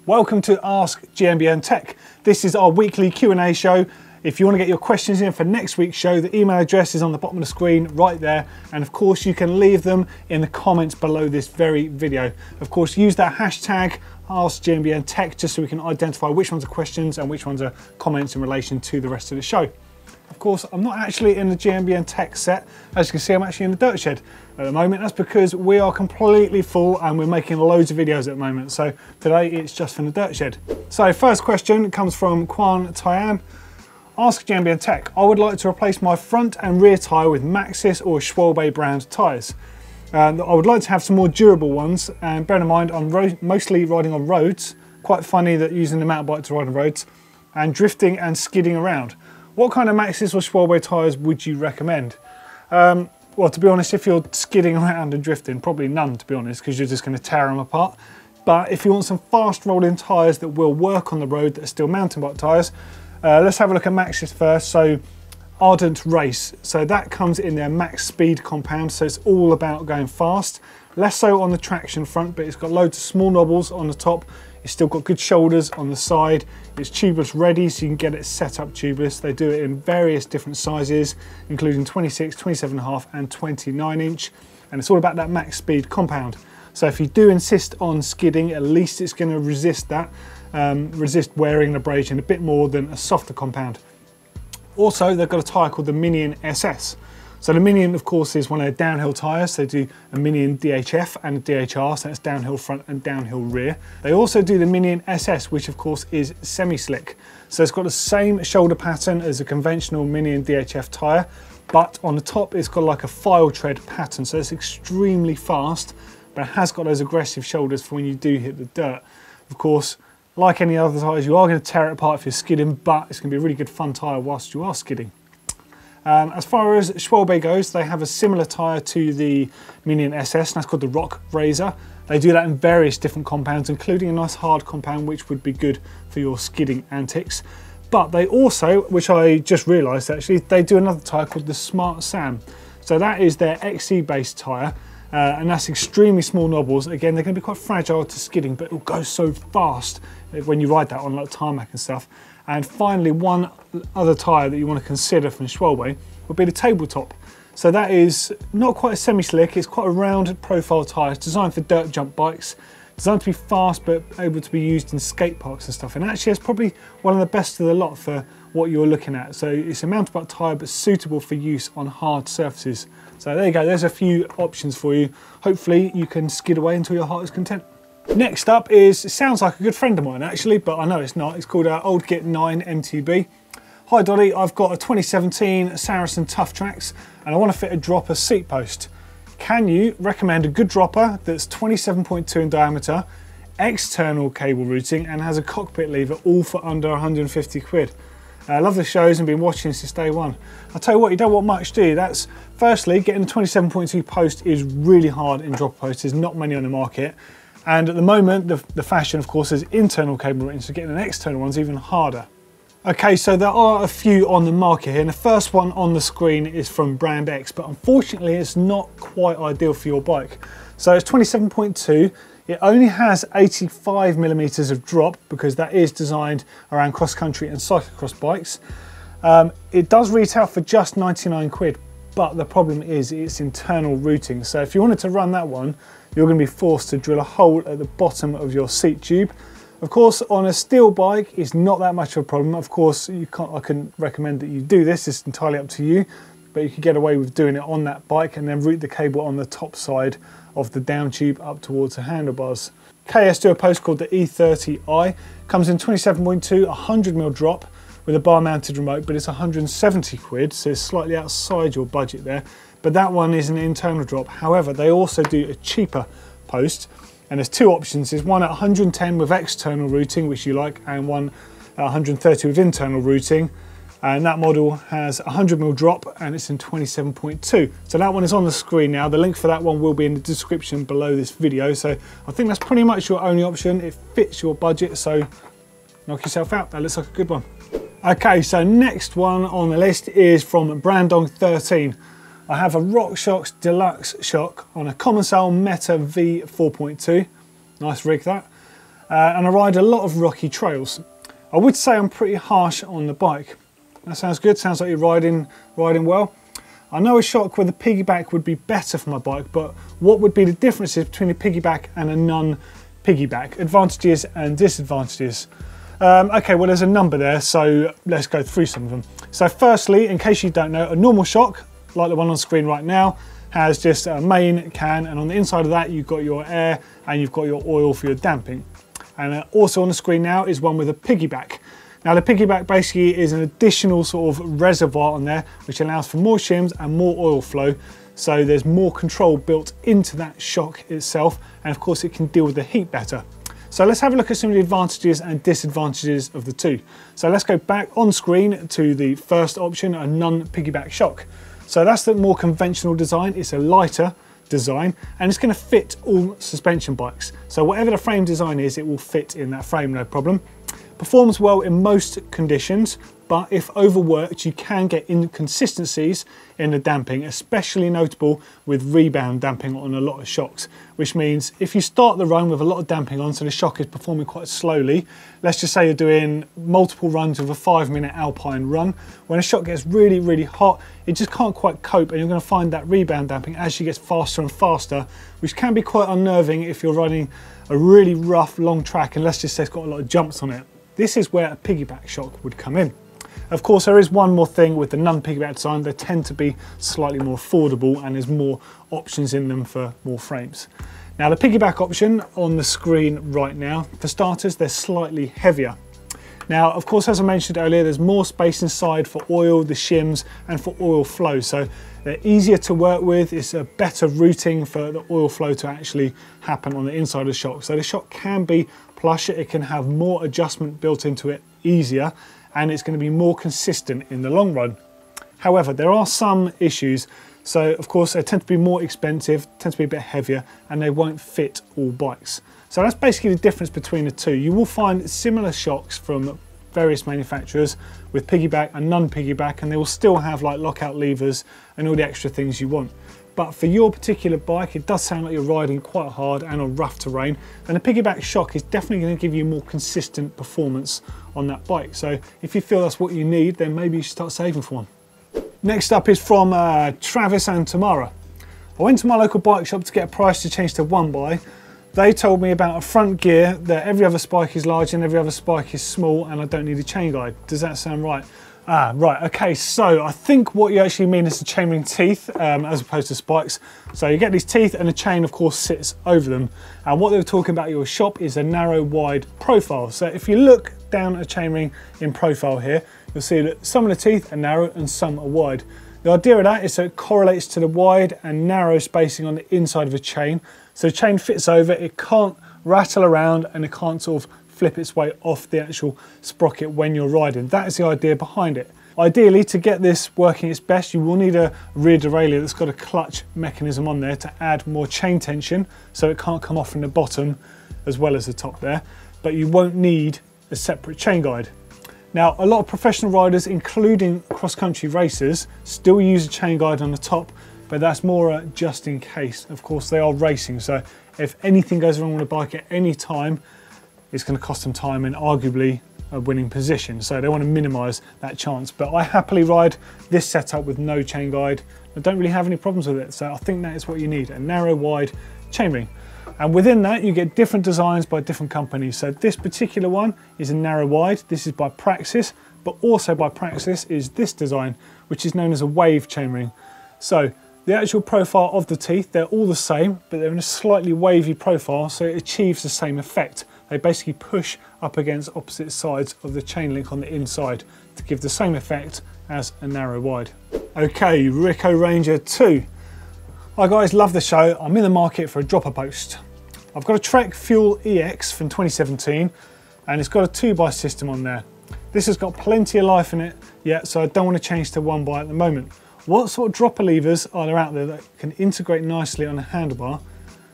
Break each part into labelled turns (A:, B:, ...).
A: Welcome to Ask GMBN Tech. This is our weekly Q&A show. If you want to get your questions in for next week's show, the email address is on the bottom of the screen right there. And of course, you can leave them in the comments below this very video. Of course, use that hashtag Ask GMBN Tech just so we can identify which ones are questions and which ones are comments in relation to the rest of the show. Of course, I'm not actually in the GMBN Tech set. As you can see, I'm actually in the dirt shed at the moment. That's because we are completely full and we're making loads of videos at the moment. So today it's just from the dirt shed. So first question comes from Kwan Tian. Ask GMBN Tech, I would like to replace my front and rear tyre with Maxxis or Schwalbe brand tyres. I would like to have some more durable ones, and bear in mind I'm mostly riding on roads. Quite funny that using the mountain bike to ride on roads, and drifting and skidding around. What kind of Maxxis or Schwalbe tyres would you recommend? Well, to be honest, if you're skidding around and drifting, probably none, to be honest, because you're just going to tear them apart. But if you want some fast rolling tyres that will work on the road that are still mountain bike tyres, let's have a look at Maxxis first. So Ardent Race, so that comes in their max speed compound, so it's all about going fast. Less so on the traction front, but it's got loads of small knobbles on the top. It's still got good shoulders on the side. It's tubeless ready, so you can get it set up tubeless. They do it in various different sizes, including 26, 27.5 and 29 inch. And it's all about that max speed compound. So if you do insist on skidding, at least it's going to resist that, resist wearing and abrasion a bit more than a softer compound. Also, they've got a tyre called the Minion SS. So the Minion, of course, is one of their downhill tyres. They do a Minion DHF and a DHR, so it's downhill front and downhill rear. They also do the Minion SS, which of course is semi-slick. So it's got the same shoulder pattern as a conventional Minion DHF tyre, but on the top it's got like a file tread pattern. So it's extremely fast, but it has got those aggressive shoulders for when you do hit the dirt. Of course, like any other tyres, you are going to tear it apart if you're skidding, but it's going to be a really good fun tyre whilst you are skidding. As far as Schwalbe goes, they have a similar tyre to the Minion SS, and that's called the Rock Razor. They do that in various different compounds, including a nice hard compound, which would be good for your skidding antics. But they also, which I just realised actually, they do another tyre called the Smart Sam. So that is their XC-based tyre, and that's extremely small knobbles. Again, they're going to be quite fragile to skidding, but it'll go so fast when you ride that on like tarmac and stuff. And finally, one other tyre that you want to consider from Schwalbe would be the Tabletop. So that is not quite a semi-slick, it's quite a round profile tyre. It's designed for dirt jump bikes, designed to be fast but able to be used in skate parks and stuff. And actually it's probably one of the best of the lot for what you're looking at. So it's a mountain bike tyre but suitable for use on hard surfaces. So there you go, there's a few options for you. Hopefully you can skid away until your heart is content. Next up is, it sounds like a good friend of mine actually, but I know it's not. It's called Old Git 9 MTB. Hi Doddy, I've got a 2017 Saracen Tough Tracks and I want to fit a dropper seat post. Can you recommend a good dropper that's 27.2 in diameter, external cable routing and has a cockpit lever, all for under 150 quid? I love the shows and been watching since day one. I'll tell you what, you don't want much, do you? That's, firstly, getting a 27.2 post is really hard in dropper posts. There's not many on the market. And at the moment, the fashion, of course, is internal cable routing, so getting an external one's even harder. Okay, so there are a few on the market here, and the first one on the screen is from Brand X, but unfortunately it's not quite ideal for your bike. So it's 27.2, it only has 85 millimeters of drop because that is designed around cross-country and cyclocross bikes. It does retail for just 99 quid, but the problem is it's internal routing. So if you wanted to run that one, you're going to be forced to drill a hole at the bottom of your seat tube. Of course, on a steel bike, it's not that much of a problem. Of course, I can recommend that you do this. It's entirely up to you, but you could get away with doing it on that bike and then route the cable on the top side of the down tube up towards the handlebars. KS do a post called the E30i. Comes in 27.2, 100mm drop with a bar mounted remote, but it's 170 quid, so it's slightly outside your budget there. But that one is an internal drop. However, they also do a cheaper post, and there's two options. There's one at 110 with external routing, which you like, and one at 130 with internal routing. And that model has 100mm drop and it's in 27.2. So that one is on the screen now. The link for that one will be in the description below this video. So I think that's pretty much your only option. It fits your budget, so knock yourself out. That looks like a good one. Okay, so next one on the list is from Brandong 13. I have a RockShox Deluxe shock on a Commencal Meta V 4.2. Nice rig that. and I ride a lot of rocky trails. I would say I'm pretty harsh on the bike. That sounds good, sounds like you're riding well. I know a shock with a piggyback would be better for my bike, but what would be the differences between a piggyback and a non-piggyback? Advantages and disadvantages. Okay, well there's a number there, so let's go through some of them. So firstly, in case you don't know, a normal shock, like the one on screen right now, has just a main can, and on the inside of that you've got your air and you've got your oil for your damping. And also on the screen now is one with a piggyback. Now the piggyback basically is an additional sort of reservoir on there which allows for more shims and more oil flow, so there's more control built into that shock itself, and of course it can deal with the heat better. So let's have a look at some of the advantages and disadvantages of the two. So let's go back on screen to the first option, a non-piggyback shock. So that's the more conventional design. It's a lighter design and it's going to fit all suspension bikes. So whatever the frame design is, it will fit in that frame, no problem. Performs well in most conditions, but if overworked, you can get inconsistencies in the damping, especially notable with rebound damping on a lot of shocks, which means if you start the run with a lot of damping on, so the shock is performing quite slowly, let's just say you're doing multiple runs of a 5-minute alpine run, when a shock gets really, really hot, it just can't quite cope, and you're going to find that rebound damping as she gets faster and faster, which can be quite unnerving if you're riding a really rough, long track, and let's just say it's got a lot of jumps on it. This is where a piggyback shock would come in. Of course, there is one more thing with the non-piggyback design. They tend to be slightly more affordable and there's more options in them for more frames. Now the piggyback option on the screen right now, for starters, they're slightly heavier. Now, of course, as I mentioned earlier, there's more space inside for oil, the shims, and for oil flow. So they're easier to work with. It's a better routing for the oil flow to actually happen on the inside of the shock. So the shock can be plusher, it can have more adjustment built into it easier, and it's going to be more consistent in the long run. However, there are some issues. So of course they tend to be more expensive, tend to be a bit heavier, and they won't fit all bikes. So that's basically the difference between the two. You will find similar shocks from various manufacturers with piggyback and non-piggyback, and they will still have like lockout levers and all the extra things you want. But for your particular bike, it does sound like you're riding quite hard and on rough terrain, and a piggyback shock is definitely going to give you more consistent performance on that bike. So if you feel that's what you need, then maybe you should start saving for one. Next up is from Travis and Tamara. I went to my local bike shop to get a price to change to one by. They told me about a front gear that every other spike is large and every other spike is small, and I don't need a chain guide. Does that sound right? Ah, right, okay, so I think what you actually mean is the chainring teeth as opposed to spikes. So you get these teeth and the chain of course sits over them. And what they were talking about at your shop is a narrow wide profile. So if you look down a chainring in profile here, you'll see that some of the teeth are narrow and some are wide. The idea of that is so it correlates to the wide and narrow spacing on the inside of a chain. So the chain fits over, it can't rattle around and it can't sort of flip its way off the actual sprocket when you're riding. That is the idea behind it. Ideally, to get this working its best, you will need a rear derailleur that's got a clutch mechanism on there to add more chain tension so it can't come off from the bottom as well as the top there, but you won't need a separate chain guide. Now, a lot of professional riders, including cross-country racers, still use a chain guide on the top, but that's more just in case. Of course, they are racing, so if anything goes wrong with a bike at any time, it's going to cost them time and arguably a winning position. So they want to minimise that chance. But I happily ride this setup with no chain guide. I don't really have any problems with it. So I think that is what you need, a narrow, wide chainring. And within that, you get different designs by different companies. So this particular one is a narrow wide. This is by Praxis, but also by Praxis is this design, which is known as a wave chainring. So the actual profile of the teeth, they're all the same, but they're in a slightly wavy profile, so it achieves the same effect. They basically push up against opposite sides of the chain link on the inside to give the same effect as a narrow wide. Okay, Rico Ranger 2. Hi guys, love the show. I'm in the market for a dropper post. I've got a Trek Fuel EX from 2017 and it's got a 2x system on there. This has got plenty of life in it yet, so I don't want to change to 1x at the moment. What sort of dropper levers are there out there that can integrate nicely on a handlebar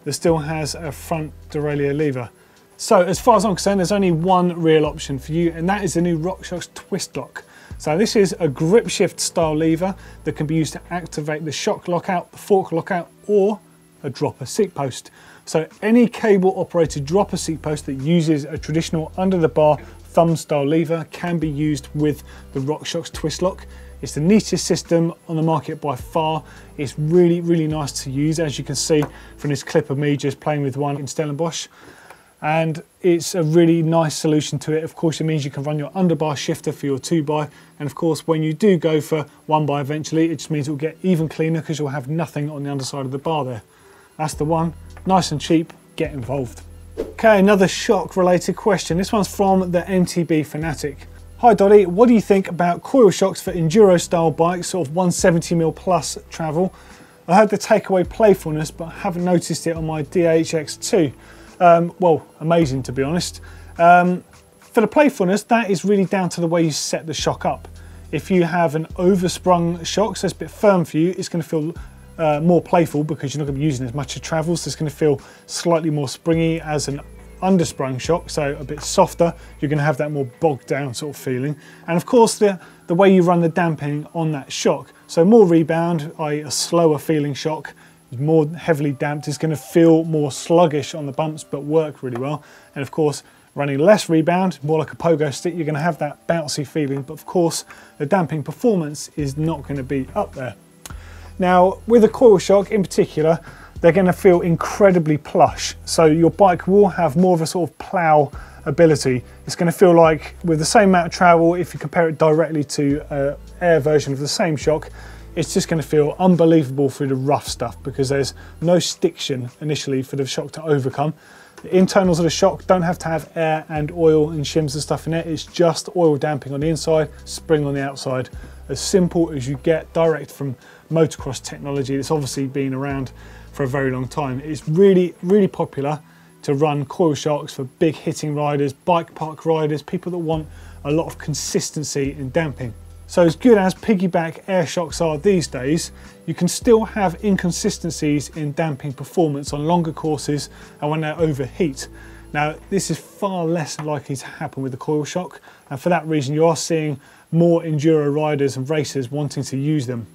A: that still has a front derailleur lever? So as far as I'm concerned, there's only one real option for you, and that is the new RockShox Twist Lock. So this is a grip shift style lever that can be used to activate the shock lockout, the fork lockout, or a dropper seat post. So any cable operated dropper seat post that uses a traditional under the bar thumb style lever can be used with the RockShox twist lock. It's the neatest system on the market by far. It's really nice to use, as you can see from this clip of me just playing with one in Stellenbosch. And it's a really nice solution to it. Of course, it means you can run your underbar shifter for your 2x, and of course when you do go for 1x eventually, it just means it will get even cleaner because you'll have nothing on the underside of the bar there. That's the one. Nice and cheap. Get involved. Okay, another shock related question. This one's from the MTB Fanatic. Hi Doddy, what do you think about coil shocks for enduro style bikes, sort of 170mm plus travel? I heard the takeaway playfulness, but I haven't noticed it on my DHX2. Well, amazing to be honest. For the playfulness, that is really down to the way you set the shock up. If you have an oversprung shock, so it's a bit firm for you, it's going to feel more playful because you're not going to be using as much to travel, so it's going to feel slightly more springy as an undersprung shock, so a bit softer. You're going to have that more bogged down sort of feeling. And of course the way you run the damping on that shock, so more rebound, i.e. a slower feeling shock, more heavily damped, is going to feel more sluggish on the bumps but work really well. And of course running less rebound, more like a pogo stick, you're going to have that bouncy feeling, but of course the damping performance is not going to be up there. Now with a coil shock in particular, they're going to feel incredibly plush, so your bike will have more of a sort of plough ability. It's going to feel like, with the same amount of travel, if you compare it directly to an air version of the same shock, it's just going to feel unbelievable through the rough stuff because there's no stiction initially for the shock to overcome. The internals of the shock don't have to have air and oil and shims and stuff in it. It's just oil damping on the inside, spring on the outside. As simple as you get, direct from motocross technology that's obviously been around for a very long time. It's really popular to run coil shocks for big hitting riders, bike park riders, people that want a lot of consistency in damping. So as good as piggyback air shocks are these days, you can still have inconsistencies in damping performance on longer courses and when they overheat. Now this is far less likely to happen with the coil shock, and for that reason you are seeing more enduro riders and racers wanting to use them.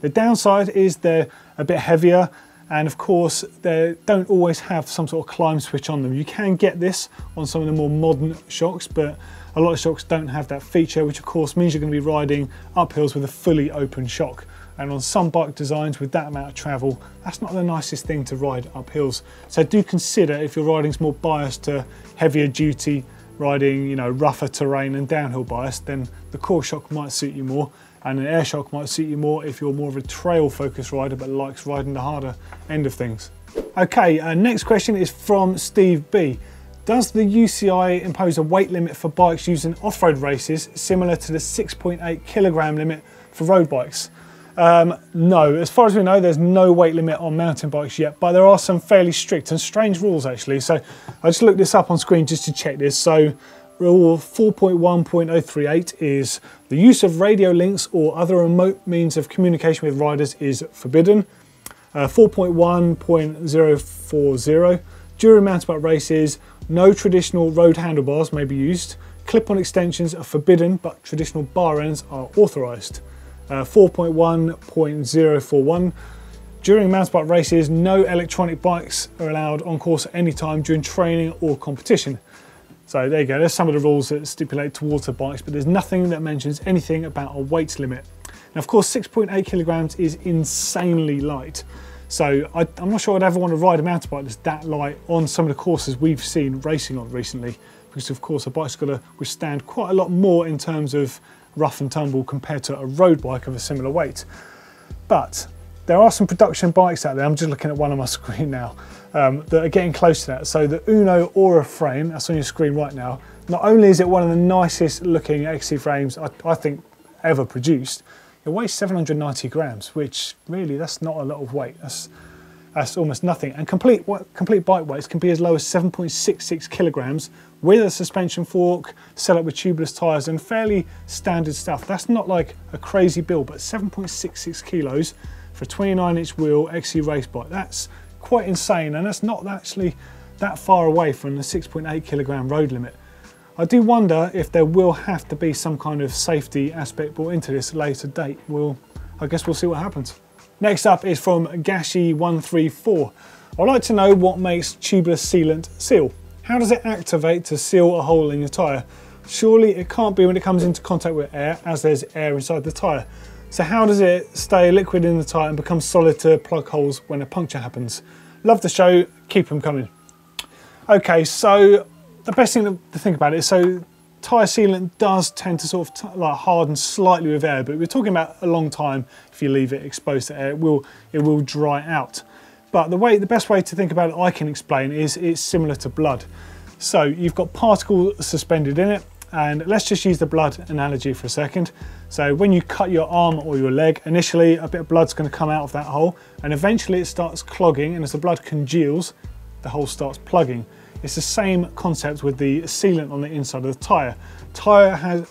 A: The downside is they're a bit heavier, and of course they don't always have some sort of climb switch on them. You can get this on some of the more modern shocks, but a lot of shocks don't have that feature, which of course means you're going to be riding uphills with a fully open shock. And on some bike designs with that amount of travel, that's not the nicest thing to ride up hills. So do consider, if your riding's more biased to heavier duty riding, you know, rougher terrain and downhill bias, then the coil shock might suit you more, and an air shock might suit you more if you're more of a trail focused rider but likes riding the harder end of things. Okay, next question is from Steve B. Does the UCI impose a weight limit for bikes used in off-road races similar to the 6.8 kilogram limit for road bikes? No, as far as we know, there's no weight limit on mountain bikes yet, but there are some fairly strict and strange rules actually. So I just looked this up on screen just to check this. So rule 4.1.038 is the use of radio links or other remote means of communication with riders is forbidden. 4.1.040, during mountain bike races, no traditional road handlebars may be used. Clip-on extensions are forbidden, but traditional bar ends are authorised. 4.1.041, during mountain bike races, no electronic bikes are allowed on course at any time during training or competition. So there you go, there's some of the rules that stipulate to water bikes, but there's nothing that mentions anything about a weight limit. Now of course 6.8 kilograms is insanely light. So I'm not sure I'd ever want to ride a mountain bike that's that light on some of the courses we've seen racing on recently, because of course a bike's got to withstand quite a lot more in terms of rough and tumble compared to a road bike of a similar weight. But there are some production bikes out there, I'm just looking at one on my screen now, that are getting close to that. So the Uno Aura frame, that's on your screen right now, not only is it one of the nicest looking XC frames I think ever produced, it weighs 790 grams, which really, that's not a lot of weight. That's almost nothing. And complete bike weights can be as low as 7.66 kilograms with a suspension fork, set up with tubeless tyres and fairly standard stuff. That's not like a crazy build, but 7.66 kilos for a 29-inch wheel XC race bike, that's quite insane, and that's not actually that far away from the 6.8 kilogram road limit. I do wonder if there will have to be some kind of safety aspect brought into this at a later date. I guess we'll see what happens. Next up is from Gashi134. I'd like to know what makes tubeless sealant seal. How does it activate to seal a hole in your tyre? Surely it can't be when it comes into contact with air, as there's air inside the tyre. So how does it stay liquid in the tyre and become solid to plug holes when a puncture happens? Love the show, keep them coming. Okay, so the best thing to think about it is, so tyre sealant does tend to sort of like harden slightly with air, but we're talking about a long time. If you leave it exposed to air, it will dry out. But the best way to think about it, I can explain, is it's similar to blood. So you've got particles suspended in it, and let's just use the blood analogy for a second. So when you cut your arm or your leg, initially a bit of blood's going to come out of that hole, and eventually it starts clogging, and as the blood congeals, the hole starts plugging. It's the same concept with the sealant on the inside of the tyre. The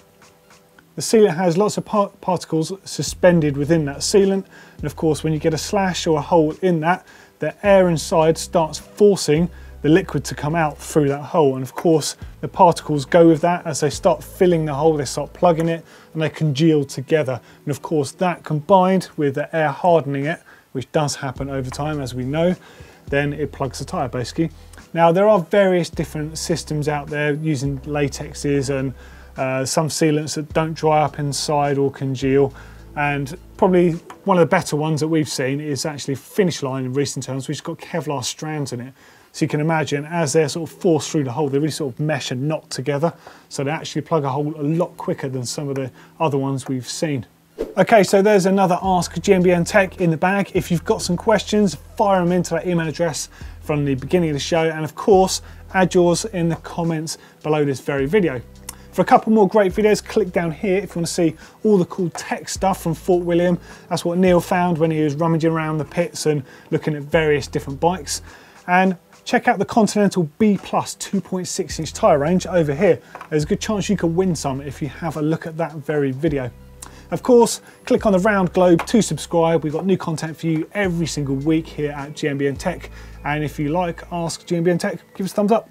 A: sealant has lots of particles suspended within that sealant, and of course when you get a slash or a hole in that, the air inside starts forcing the liquid to come out through that hole, and of course the particles go with that. As they start filling the hole, they start plugging it and they congeal together, and of course that combined with the air hardening it, which does happen over time as we know, then it plugs the tyre basically. Now there are various different systems out there using latexes and some sealants that don't dry up inside or congeal, and probably one of the better ones that we've seen is actually Finish Line in recent times, which has got Kevlar strands in it. So you can imagine as they're sort of forced through the hole, they really sort of mesh and knot together, so they actually plug a hole a lot quicker than some of the other ones we've seen. Okay, so there's another Ask GMBN Tech in the bag. If you've got some questions, fire them into that email address from the beginning of the show, and of course add yours in the comments below this very video. For a couple more great videos, click down here if you want to see all the cool tech stuff from Fort William. That's what Neil found when he was rummaging around the pits and looking at various different bikes. And check out the Continental B+ 2.6 inch tyre range over here. There's a good chance you could win some if you have a look at that very video. Of course, click on the round globe to subscribe. We've got new content for you every single week here at GMBN Tech. And if you like Ask GMBN Tech, give us a thumbs up.